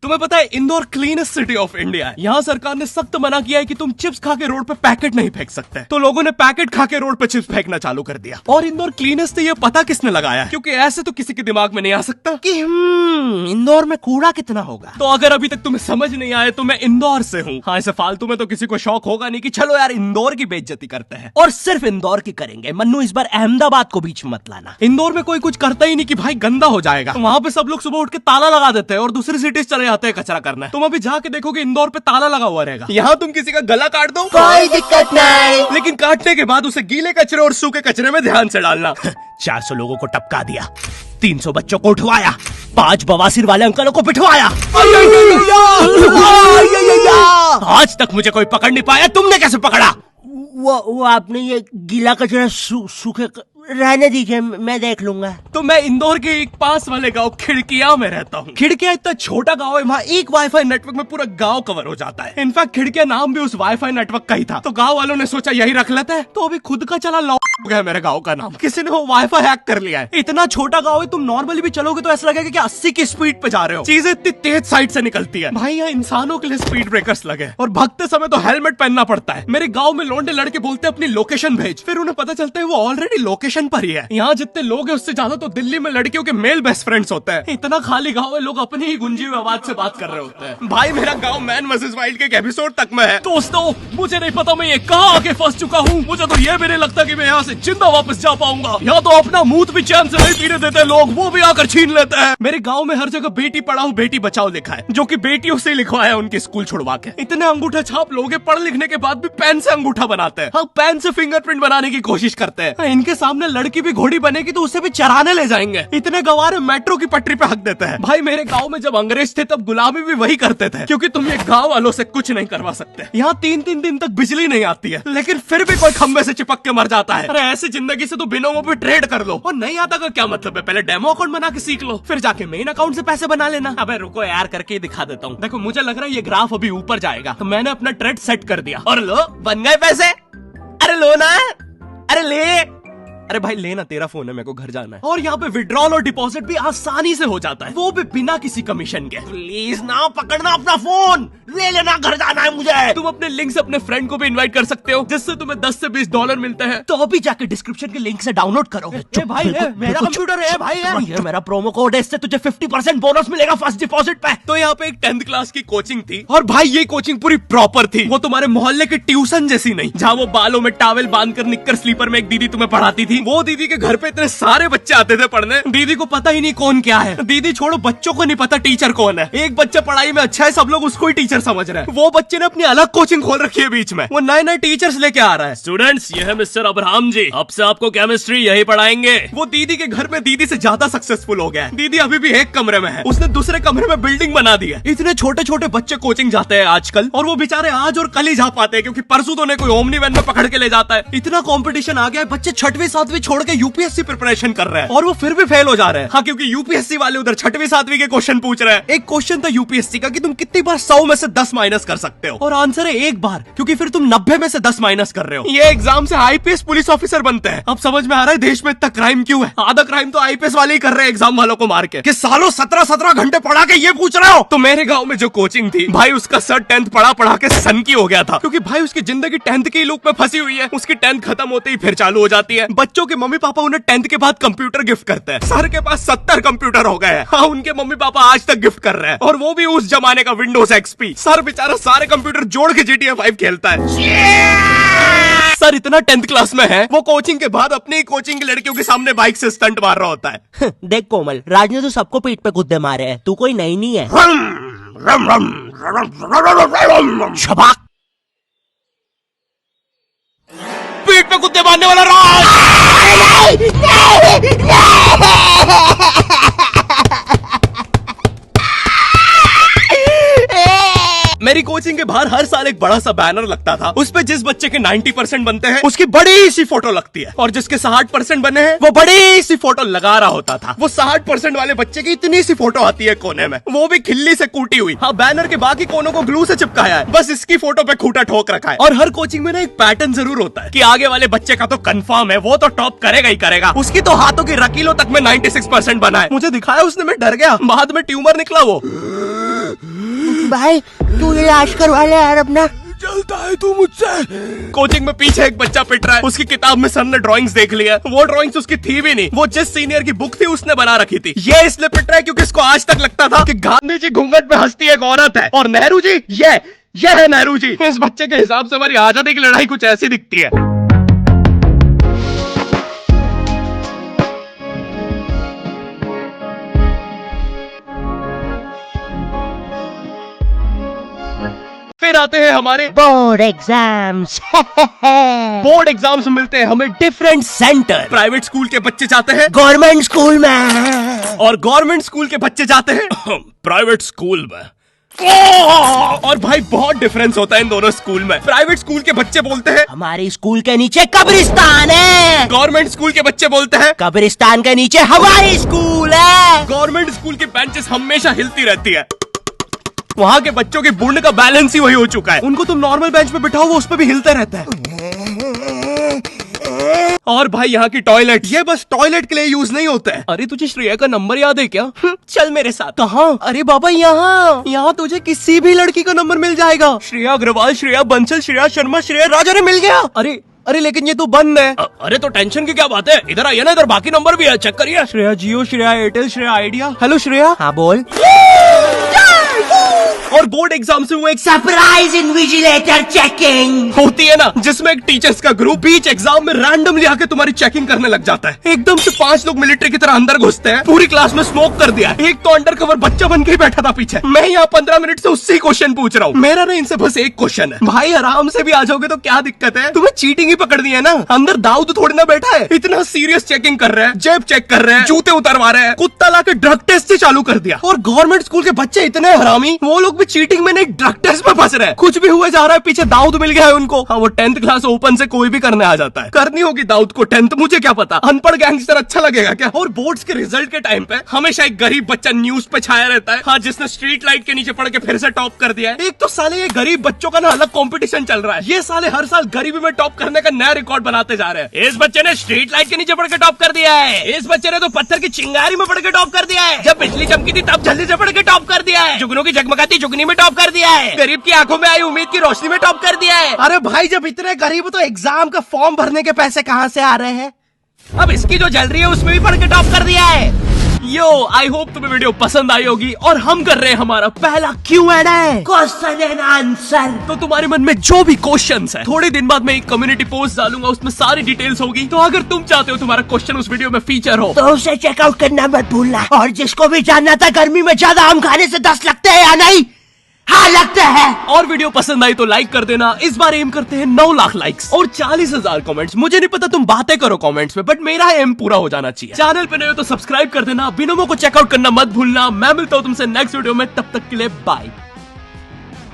तुम्हें पता है Indore cleanest city of India है। यहाँ सरकार ने सख्त मना किया है कि तुम चिप्स खा के रोड पे पैकेट नहीं फेंक सकते। तो लोगों ने पैकेट खा के रोड पे चिप्स फेंकना चालू कर दिया। और इंदौर क्लीनेस्ट से ये पता किसने लगाया है, क्योंकि ऐसे तो किसी के दिमाग में नहीं आ सकता कि इंदौर में कूड़ा कितना होगा। तो अगर अभी तक तुम्हें समझ नहीं आया तो मैं इंदौर से हूँ। हाँ, ऐसे फालतू में तो किसी को शौक होगा नहीं कि चलो यार इंदौर की बेइज्जती करते हैं, और सिर्फ इंदौर की करेंगे। मन्नू, इस बार अहमदाबाद को बीच में मत लाना। इंदौर में कोई कुछ करता ही नहीं कि भाई गंदा हो जाएगा। तो वहाँ पे सब लोग सुबह उठ के ताला लगा देते हैं और दूसरी सिटीज चले जाते हैं कचरा करना। तुम अभी जाके देखोगे इंदौर पे ताला लगा हुआ रहेगा। यहाँ तुम किसी का गला काट दो कोई दिक्कत नहीं, लेकिन काटने के बाद उसे गीले कचरे और सूखे कचरे में ध्यान से डालना। 400 लोगों को टपका दिया, 300 बच्चों को उठवाया, 5 बवासीर वाले अंकलों को पिटवाया। आज तक मुझे कोई पकड़ नहीं पाया, तुमने कैसे पकड़ा? वो आपने ये गीला कचरा सूखे रहने दीजिए, मैं देख लूंगा। तो मैं इंदौर के एक पास वाले गांव खिड़किया में रहता हूँ। खिड़किया इतना छोटा गांव है, वहाँ एक वाईफाई नेटवर्क में पूरा गांव कवर हो जाता है। इनफैक्ट खिड़किया नाम भी उस वाईफाई नेटवर्क का ही था, तो गांव वालों ने सोचा यही रख लेते हैं। तो अभी खुद का चला लॉ हो गया मेरे गांव का नाम। किसी ने वो वाईफाई हैक कर लिया है। इतना छोटा गांव है, तुम नॉर्मली भी चलोगे तो ऐसा लगेगा कि 80 की स्पीड पे जा रहे हो। चीजें इतनी तेज साइड से निकलती है। भाई यहाँ इंसानों के लिए स्पीड ब्रेकर्स लगे, और भागते समय तो हेलमेट पहनना पड़ता है। मेरे गाँव में लौंडे लड़के बोलते अपनी लोकेशन भेज, फिर उन्हें पता चलता है वो ऑलरेडी लोकेशन पर ही है। यहाँ जितने लोग हैं उससे ज्यादा तो दिल्ली में लड़कियों के मेल बेस्ट फ्रेंड्स होते हैं। इतना खाली गांव है, लोग अपनी ही गुंजी हुई आवाज से बात कर रहे होते हैं। भाई मेरा गांव मैन वर्सेस वाइल्ड के एक एपिसोड तक में है। दोस्तों, मुझे नहीं पता मैं ये कहाँ आके फंस चुका हूँ। मुझे तो ये भी नहीं लगता कि मैं यहाँ से जिंदा वापस जा पाऊंगा। यहाँ तो अपना मूत भी चैन से नहीं पीने देते लोग, वो भी आकर छीन लेते हैं। मेरे गाँव में हर जगह बेटी पढ़ाओ बेटी बचाओ लिखा है, जो की बेटियों से लिखवाया उनके स्कूल छुड़वा के। इतने अंगूठा छाप लोग पढ़ लिखने के बाद भी पेन से अंगूठा बनाते हैं। हाँ, पेन से फिंगरप्रिंट बनाने की कोशिश करते हैं। इनके सामने लड़की भी घोड़ी बनेगी तो उसे भी चराने ले जाएंगे। इतने गवार मेट्रो की पटरी पे हक देते हैं। भाई मेरे गांव में जब अंग्रेज थे तब गुलामी भी वही करते थे, क्योंकि तुम ये गांव वालों से कुछ नहीं करवा सकते। यहाँ 3-3 दिन तक बिजली नहीं आती है, लेकिन फिर भी कोई खंबे से चिपक के मर जाता है। अरे ऐसी जिंदगी से तो बिनोमो पे ट्रेड कर लो। और नहीं आता का क्या मतलब है? पहले डेमो अकाउंट बना के सीख लो, फिर जाके मेन अकाउंट से पैसे बना लेना। अबे रुको यार, करके दिखा देता हूँ। देखो, मुझे लग रहा है ये ग्राफ अभी ऊपर जाएगा, तो मैंने अपना ट्रेड सेट कर दिया और लो बन गए पैसे। अरे लो ना, अरे ले। अरे भाई लेना, तेरा फोन है, मेरे को घर जाना है। और यहाँ पे विड्रॉल और डिपॉजिट भी आसानी से हो जाता है, वो भी बिना किसी कमीशन के। प्लीज ना पकड़ना अपना फोन, ले लेना, घर जाना है मुझे। तुम अपने लिंक से अपने फ्रेंड को भी इनवाइट कर सकते हो, जिससे तुम्हें 10 से 20 डॉलर मिलते हैं। तो अभी जाके डिस्क्रिप्शन के लिंक से डाउनलोड करो। भाई मेरा कंप्यूटर है भाई, ये मेरा प्रोमो कोड है, इससे तुझे 50% बोनस मिलेगा फर्स्ट डिपॉजिट पे। तो यहाँ पे एक 10th क्लास की कोचिंग थी, और भाई ये कोचिंग पूरी प्रॉपर थी। वो तुम्हारे मोहल्ले के ट्यूशन जैसी नहीं, जहाँ वो बालों में टावल बांधकर निक्कर स्लीपर में एक दीदी तुम्हें पढ़ाती थी। वो दीदी के घर पे इतने सारे बच्चे आते थे पढ़ने, दीदी को पता ही नहीं कौन क्या है। दीदी छोड़ो, बच्चों को नहीं पता टीचर कौन है। एक बच्चा पढ़ाई में अच्छा है, सब लोग उसको ही टीचर समझ रहे हैं। वो बच्चे ने अपनी अलग कोचिंग खोल रखी है बीच में, वो नए नए टीचर्स लेके आ रहा है। स्टूडेंट्स, ये है मिस्टर अब्राहम जी, अब से आपको केमिस्ट्री यही पढ़ाएंगे। वो दीदी के घर में दीदी से ज्यादा सक्सेसफुल हो गया है। दीदी अभी भी एक कमरे में है, उसने दूसरे कमरे में बिल्डिंग बना दी है। इतने छोटे छोटे बच्चे कोचिंग जाते हैं आजकल, और वो बेचारे आज और कल ही जा पाते हैं, क्योंकि परसों तो उन्हें कोई ओमनी वैन में पकड़ के ले जाता है। इतना कॉम्पिटिशन आ गया है, बच्चे 6वीं 7वीं छोड़ के यूपीएससी प्रिपरेशन कर रहे हैं, और वो फिर भी फेल हो जा रहे हैं। हाँ, क्योंकि यूपीएससी वाले उधर 6वीं 7वीं के क्वेश्चन पूछ रहे हैं। एक क्वेश्चन था यूपीएससी का कि तुम कितनी बार 100 में से 10 माइनस कर सकते हो, और आंसर है 1 बार, क्योंकि फिर तुम 90 में से 10 माइनस कर रहे हो। ये एग्जाम से आईपीएस पुलिस ऑफिसर बनते हैं। अब समझ में आ रहा है देश में इतना क्राइम क्यों है। आधा क्राइम तो आईपीएस वाले ही कर रहे हैं एग्जाम वालों को मार के, कि सालों 17-17 घंटे पढ़ा के ये पूछ रहे हो। तो मेरे गाँव में जो कोचिंग थी, भाई उसका सर 10th पढ़ा के सन की हो गया था, क्योंकि भाई उसकी जिंदगी 10th के लूप में फंसी हुई है। उसकी 10th खत्म होते ही फिर चालू हो जाती है। बच्चों के मम्मी पापा उन्हें 10th के बाद कंप्यूटर गिफ्ट करते हैं। सर के पास 70 कंप्यूटर हो गए हैं। हाँ, उनके मम्मी पापा आज तक गिफ्ट कर रहे हैं, और वो भी उस जमाने का विंडोज XP। सर बेचारा सारे कंप्यूटर जोड़ के GTA 5 खेलता है। सर इतना 10th क्लास में है, वो कोचिंग के बाद अपनी ही कोचिंग की लड़कियों के सामने बाइक से स्टंट मार रहा होता है। देख कोमल, राज ने तो सबको पीठ पे गुद्दे मारे हैं, तू कोई नई नहीं है। शबाक, पीठ पे कुत्ते मारने वाला राज। मेरी कोचिंग के बाहर हर साल एक बड़ा सा बैनर लगता था, उस पे जिस बच्चे के 90% बनते हैं उसकी बड़ी सी फोटो लगती है, और जिसके 60% बने हैं वो बड़ी सी फोटो लगा रहा होता था। वो 60% वाले बच्चे की इतनी सी फोटो आती है कोने में, वो भी खिल्ली से कूटी हुई। हाँ, बैनर के बाकी कोनों को ग्लू से चिपकाया है, बस इसकी फोटो पे खूंटा ठोक रखा है। और हर कोचिंग में ना एक पैटर्न जरूर होता है कि आगे वाले बच्चे का तो कंफर्म है, वो तो टॉप करेगा ही करेगा। उसकी तो हाथों की रकीलों तक में 96% बना है। मुझे दिखाया उसने, मैं डर गया, बाद में ट्यूमर निकला वो। भाई तू इलाज करवा ले यार अपना। चलता है तू मुझसे। कोचिंग में पीछे एक बच्चा पिट रहा है, उसकी किताब में सर ने ड्राइंग्स देख लिया। वो ड्राइंग्स उसकी थी भी नहीं, वो जिस सीनियर की बुक थी उसने बना रखी थी। ये इसलिए पिट रहा है क्योंकि इसको आज तक लगता था कि गांधी जी घूंघट में हंसती एक औरत है और नेहरू जी ये है नेहरू जी। इस बच्चे के हिसाब से हमारी आजादी की लड़ाई कुछ ऐसी दिखती है। फिर आते हैं हमारे बोर्ड एग्जाम्स। बोर्ड एग्जाम्स मिलते हैं हमें डिफरेंट सेंटर। प्राइवेट स्कूल के बच्चे जाते हैं गवर्नमेंट स्कूल में और गवर्नमेंट स्कूल के बच्चे जाते हैं प्राइवेट स्कूल में। और भाई बहुत डिफरेंस होता है इन दोनों स्कूल में। प्राइवेट स्कूल के बच्चे बोलते हैं हमारे स्कूल के नीचे कब्रिस्तान है। गवर्नमेंट स्कूल के बच्चे बोलते हैं कब्रिस्तान के नीचे हमारी स्कूल है। गवर्नमेंट स्कूल की बेंचेस हमेशा हिलती रहती है। वहाँ के बच्चों की बूढ़ का बैलेंस ही वही हो चुका है। उनको तुम नॉर्मल बेंच पे बिठाओ वो उस पे भी हिलता रहता है। और भाई यहाँ की टॉयलेट ये बस टॉयलेट के लिए यूज नहीं होता है। अरे तुझे श्रेया का नंबर याद है क्या? चल मेरे साथ। कहाँ? अरे बाबा यहाँ तुझे किसी भी लड़की का नंबर मिल जाएगा। श्रेया अग्रवाल, श्रेया बंसल, श्रेया शर्मा, श्रेया राजा ने मिल गया। अरे लेकिन ये तो बंद है। अरे तो टेंशन की क्या बात है, इधर आइए ना, इधर बाकी नंबर भी है, चेक करिए। Shreya Jio, Shreya Airtel, Shreya Idea. Hello Shreya. हाँ बोल। और बोर्ड एग्जाम से वो एक सरप्राइज इन्विजिलेटर चेकिंग होती है ना, जिसमें एक टीचर्स का ग्रुप बीच एग्जाम में रैंडमली आके तुम्हारी चेकिंग करने लग जाता है। एकदम से 5 लोग मिलिट्री की तरह अंदर घुसते हैं, पूरी क्लास में स्मोक कर दिया। एक तो अंडर कवर बच्चा बन के ही बैठा था पीछे। मैं यहाँ 15 मिनट से उससे क्वेश्चन पूछ रहा हूँ। मेरा ना इनसे बस एक क्वेश्चन है, भाई आराम से भी आ जाओगे तो क्या दिक्कत है? तुम्हें चीटिंग ही पकड़नी है ना, अंदर दाऊद थोड़ी ना बैठा है। इतना सीरियस चेकिंग कर रहे हैं, जेब चेक कर रहे हैं, जूते उतरवा रहे हैं, कुत्ता लाके ड्रग टेस्ट से चालू कर दिया। और गवर्नमेंट स्कूल के बच्चे इतने हरामी, वो लोग भी चीटिंग में नहीं ड्रग टेस्ट में फंस रहे हैं। कुछ भी हुआ जा रहा है, पीछे दाऊद मिल गया है उनको। हाँ वो 10th क्लास ओपन से कोई भी करने आ जाता है। करनी होगी दाऊद को 10th, मुझे क्या पता, अनपढ़ गैंगस्टर अच्छा लगेगा क्या? और बोर्ड्स के रिजल्ट के टाइम पे हमेशा एक गरीब बच्चा न्यूज पे छाया रहता है, हाँ जिसने स्ट्रीट लाइट के नीचे पड़ के फिर से टॉप कर दिया है। एक तो साले ये गरीब बच्चों का ना अलग कंपटीशन चल रहा है। ये साले हर साल गरीबी में टॉप करने का नया रिकॉर्ड बनाते जा रहे हैं। इस बच्चे ने स्ट्रीट लाइट के नीचे पड़ के टॉप कर दिया है, इस बच्चे ने तो पत्थर की चिंगारी में पड़ के टॉप कर दिया है, जब बिजली चमकी थी तब जल्दी से पड़ के टॉप कर दिया है, जुगनू की जगमगाती जुगनी में टॉप कर दिया है, गरीब की आंखों में आई उम्मीद की रोशनी में टॉप कर दिया है। अरे भाई जब इतने गरीब हो तो एग्जाम का फॉर्म भरने के पैसे कहाँ से आ रहे हैं? अब इसकी जो जल रही है उसमें भी पढ़ के टॉप कर दिया है। यो आई होप तुम्हें वीडियो पसंद आई होगी और हम कर रहे हैं हमारा पहला Q&A, क्वेश्चन एंड आंसर। तो तुम्हारे मन में जो भी क्वेश्चंस है, थोड़े दिन बाद मैं एक कम्युनिटी पोस्ट डालूंगा, उसमें सारी डिटेल्स होगी। तो अगर तुम चाहते हो तुम्हारा क्वेश्चन उस वीडियो में फीचर हो तो उसे चेकआउट करना मत भूलना। और जिसको भी जानना था गर्मी में ज्यादा आम खाने से दस्त लगते हैं या नहीं, हाँ लगता है। और वीडियो पसंद आई तो लाइक कर देना। इस बार एम करते हैं 9 लाख लाइक्स और 40,000 कमेंट्स। मुझे नहीं पता तुम बातें करो कमेंट्स में, बट मेरा एम पूरा हो जाना चाहिए। चैनल पे नए हो तो सब्सक्राइब कर देना, बिनोमो को चेकआउट करना मत भूलना। मैं मिलता हूँ तुमसे नेक्स्ट वीडियो में, तब तक के लिए बाय।